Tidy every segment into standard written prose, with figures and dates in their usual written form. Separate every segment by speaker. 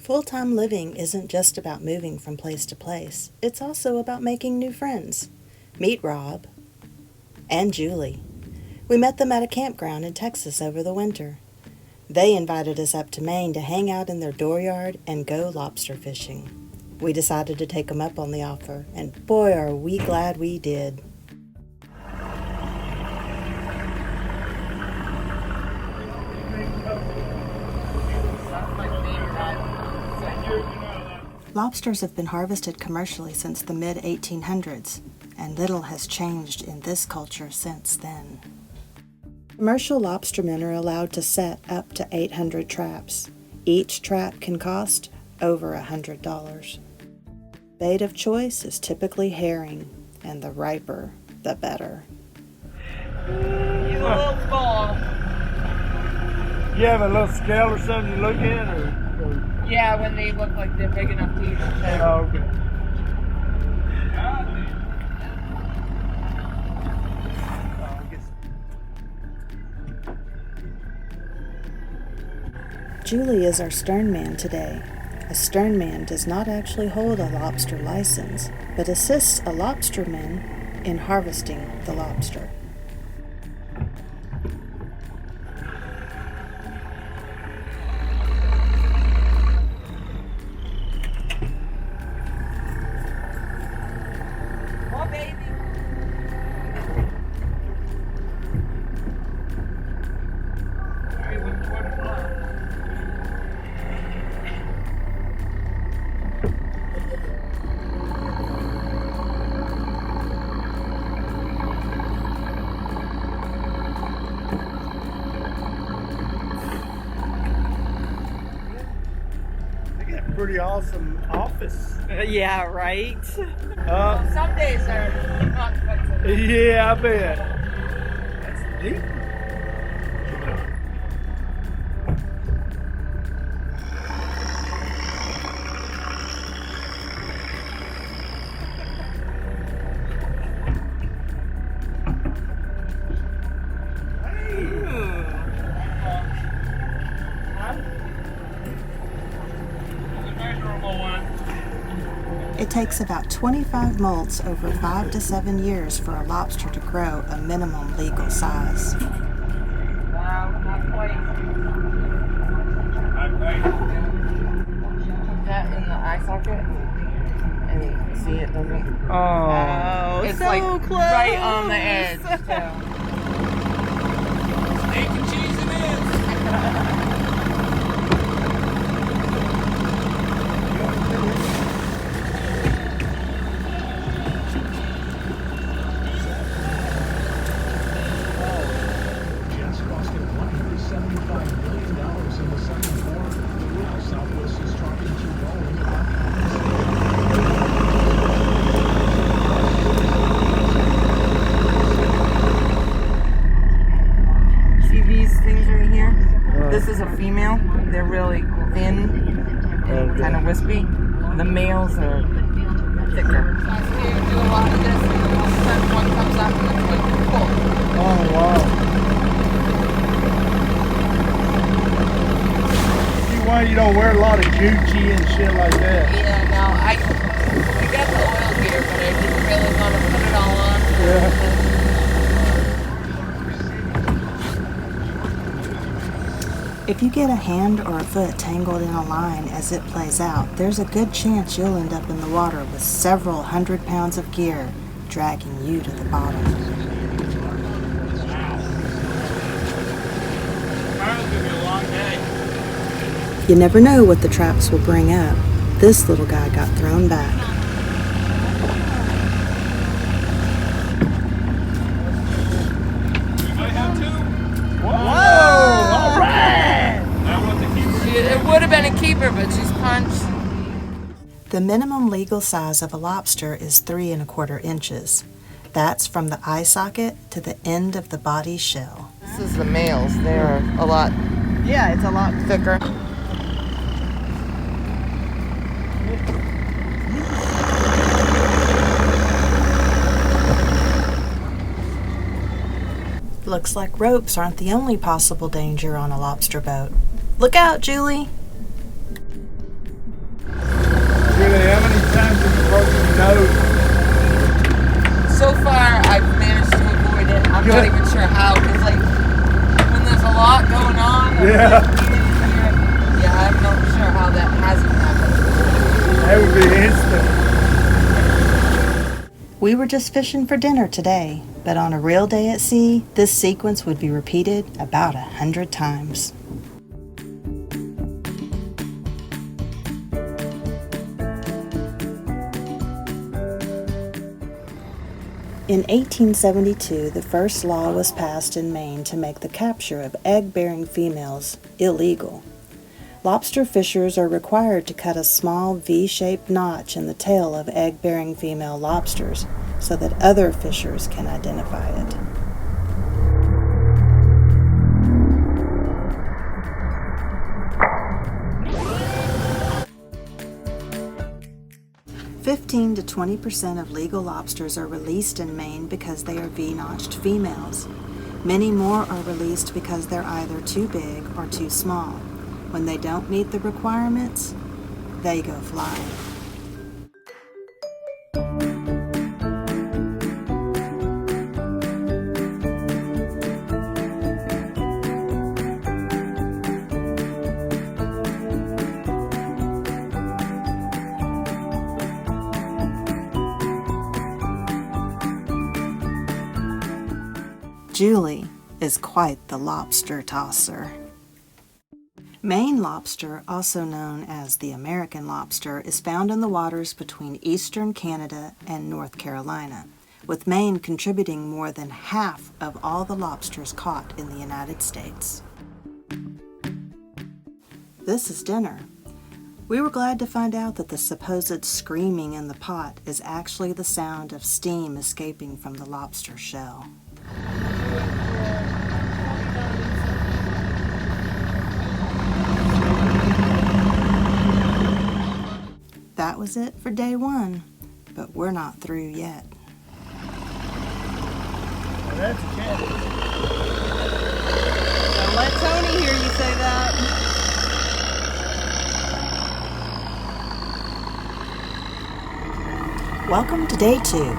Speaker 1: Full-time living isn't just about moving from place to place. It's also about making new friends. Meet Rob and Julie. We met them at a campground in Texas over the winter. They invited us up to Maine to hang out in their dooryard and go lobster fishing. We decided to take them up on the offer, and boy are we glad we did. Lobsters have been harvested commercially since the mid-1800s, and little has changed in this culture since then. Commercial lobstermen are allowed to set up to 800 traps. Each trap can cost over $100. Bait of choice is typically herring, and the riper, the better.
Speaker 2: You little ball.
Speaker 3: You have a little scale or something you look at, or?
Speaker 2: Yeah, when they look like they're big enough to eat.
Speaker 3: Oh, okay.
Speaker 1: Julie is our stern man today. A stern man does not actually hold a lobster license, but assists a lobsterman in harvesting the lobster.
Speaker 3: Pretty awesome office.
Speaker 2: Yeah, right?
Speaker 3: Some
Speaker 2: days are not quite so.
Speaker 3: Yeah, I bet. That's deep.
Speaker 1: It takes about 25 molts over 5 to 7 years for a lobster to grow a minimum legal size.
Speaker 2: Wow, not quite. Put that in the eye socket and you can see it doesn't.
Speaker 3: Oh,
Speaker 2: It's
Speaker 1: so
Speaker 2: like
Speaker 1: close.
Speaker 2: right on the edge. So.
Speaker 3: Steak and cheese it is.
Speaker 2: This is a female. They're really thin and kind of wispy. The males are thicker. Do a lot of this, and all of a sudden one comes up and it's like full.
Speaker 3: Oh, wow. See why you don't wear a lot of Gucci and shit like that.
Speaker 2: Yeah, no, I got the oil here, but I didn't really want to put it all on.
Speaker 3: Yeah.
Speaker 1: If you get a hand or a foot tangled in a line as it plays out, there's a good chance you'll end up in the water with several 100 pounds of gear dragging you to the bottom.
Speaker 3: Tomorrow's gonna be a long day.
Speaker 1: You never know what the traps will bring up. This little guy got thrown back.
Speaker 3: You might have two. Whoa! All right!
Speaker 2: It would have been a keeper, but she's punched.
Speaker 1: The minimum legal size of a lobster is 3 1/4 inches. That's from the eye socket to the end of the body shell.
Speaker 2: This is the males. They're a lot. Yeah, it's a lot thicker.
Speaker 1: Looks like ropes aren't the only possible danger on a lobster boat. Look out, Julie!
Speaker 2: So far, I've managed to avoid it. I'm not even sure how, because like when there's a lot going on, I'm not sure how that hasn't happened.
Speaker 3: That would be instant.
Speaker 1: We were just fishing for dinner today, but on a real day at sea, this sequence would be repeated about 100 times. In 1872, the first law was passed in Maine to make the capture of egg-bearing females illegal. Lobster fishers are required to cut a small V-shaped notch in the tail of egg-bearing female lobsters so that other fishers can identify it. (15 to 20% of legal lobsters are released in Maine because they are V-notched females. Many more are released because they're either too big or too small. When they don't meet the requirements, they go flying. Julie is quite the lobster tosser. Maine lobster, also known as the American lobster, is found in the waters between eastern Canada and North Carolina, with Maine contributing more than half of all the lobsters caught in the United States. This is dinner. We were glad to find out that the supposed screaming in the pot is actually the sound of steam escaping from the lobster shell. That was it for day one, but we're not through yet.
Speaker 3: Well, that's a catch.
Speaker 2: Don't let Tony hear you say that.
Speaker 1: Welcome to day two.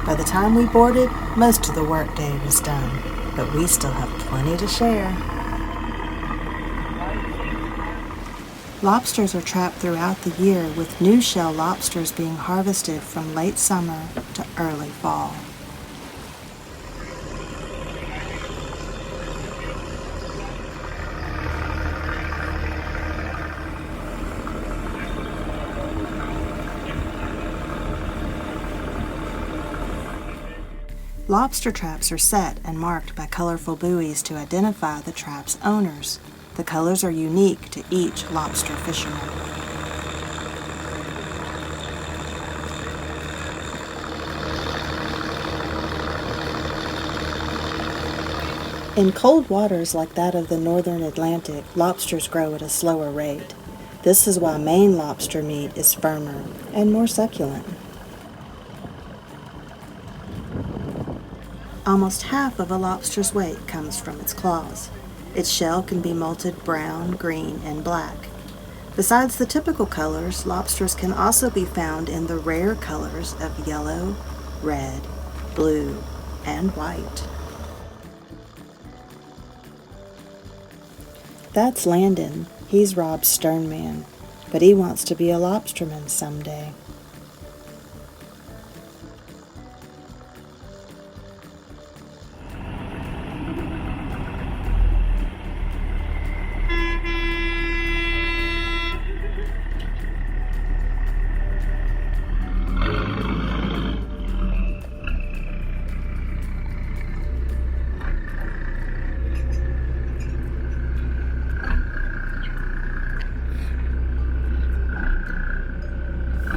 Speaker 1: By the time we boarded, most of the workday was done, but we still have plenty to share. Lobsters are trapped throughout the year, with new shell lobsters being harvested from late summer to early fall. Lobster traps are set and marked by colorful buoys to identify the trap's owners. The colors are unique to each lobster fisherman. In cold waters like that of the northern Atlantic, lobsters grow at a slower rate. This is why Maine lobster meat is firmer and more succulent. Almost half of a lobster's weight comes from its claws. Its shell can be molted brown, green, and black. Besides the typical colors, lobsters can also be found in the rare colors of yellow, red, blue, and white. That's Landon. He's Rob's stern man, but he wants to be a lobsterman someday.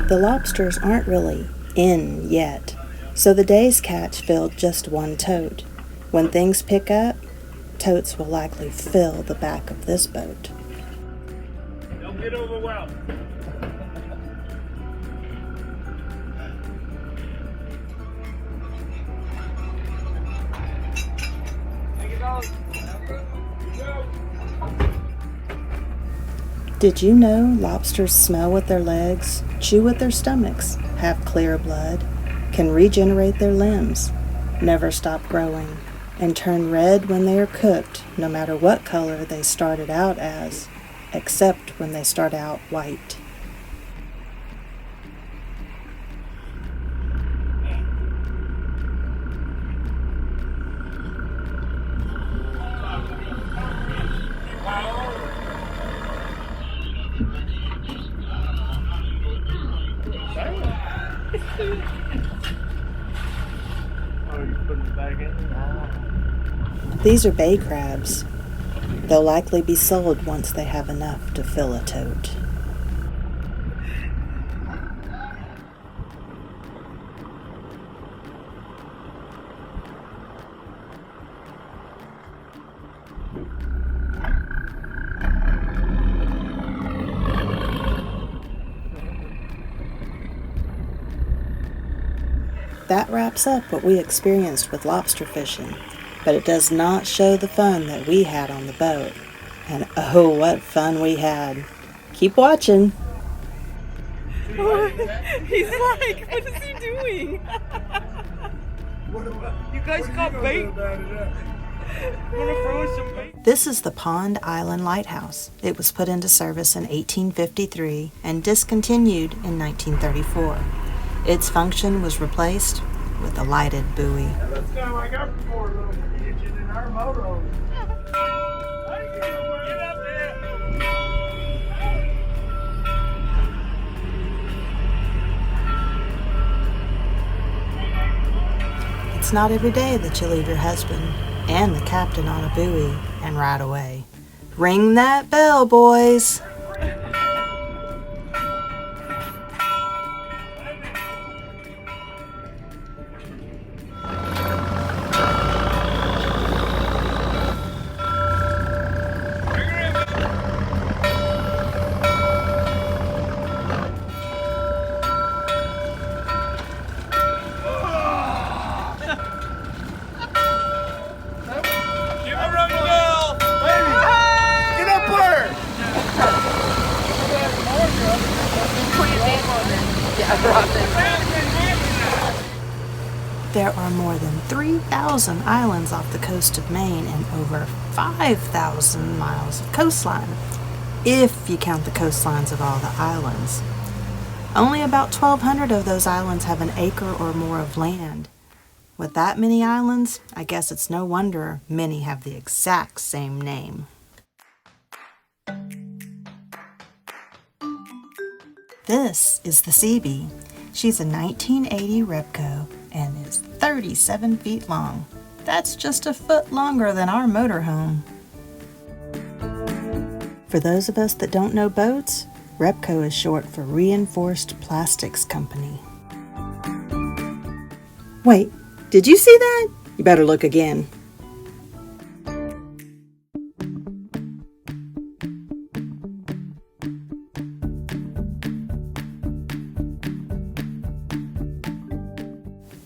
Speaker 1: The lobsters aren't really in yet, so the day's catch filled just one tote. When things pick up, totes will likely fill the back of this boat.
Speaker 3: Don't get overwhelmed.
Speaker 1: Did you know lobsters smell with their legs, chew with their stomachs, have clear blood, can regenerate their limbs, never stop growing, and turn red when they are cooked, no matter what color they started out as, except when they start out white.
Speaker 3: Oh, you putting it back in?
Speaker 1: These are bay crabs. They'll likely be sold once they have enough to fill a tote. That wraps up what we experienced with lobster fishing, but it does not show the fun that we had on the boat. And oh, what fun we had. Keep watching.
Speaker 2: He's like, what is he doing? You guys got bait? Wanna throw some bait?
Speaker 1: This is the Pond Island Lighthouse. It was put into service in 1853 and discontinued in 1934. Its function was replaced with a lighted buoy.
Speaker 3: That's kind of like our before, little engine in our motor. Get up there!
Speaker 1: It's not every day that you leave your husband and the captain on a buoy and ride away. Ring that bell, boys! There are more than 3,000 islands off the coast of Maine and over 5,000 miles of coastline, if you count the coastlines of all the islands. Only about 1,200 of those islands have an acre or more of land. With that many islands, I guess it's no wonder many have the exact same name. This is the Sea Bee. She's a 1980 Repco and is 37 feet long. That's just a foot longer than our motorhome. For those of us that don't know boats, Repco is short for Reinforced Plastics Company. Wait, did you see that? You better look again.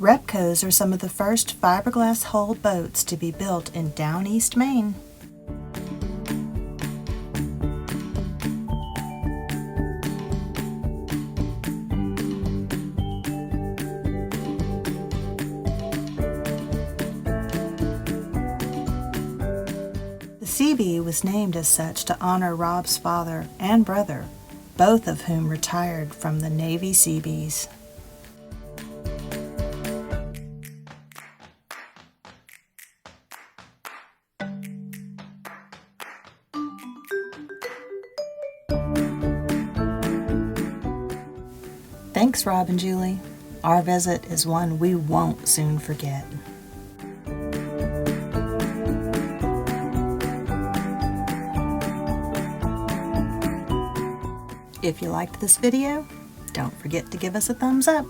Speaker 1: Repcos are some of the first fiberglass hull boats to be built in down East Maine. The Sea Bee was named as such to honor Rob's father and brother, both of whom retired from the Navy Seabees. Thanks, Rob and Julie. Our visit is one we won't soon forget. If you liked this video, don't forget to give us a thumbs up.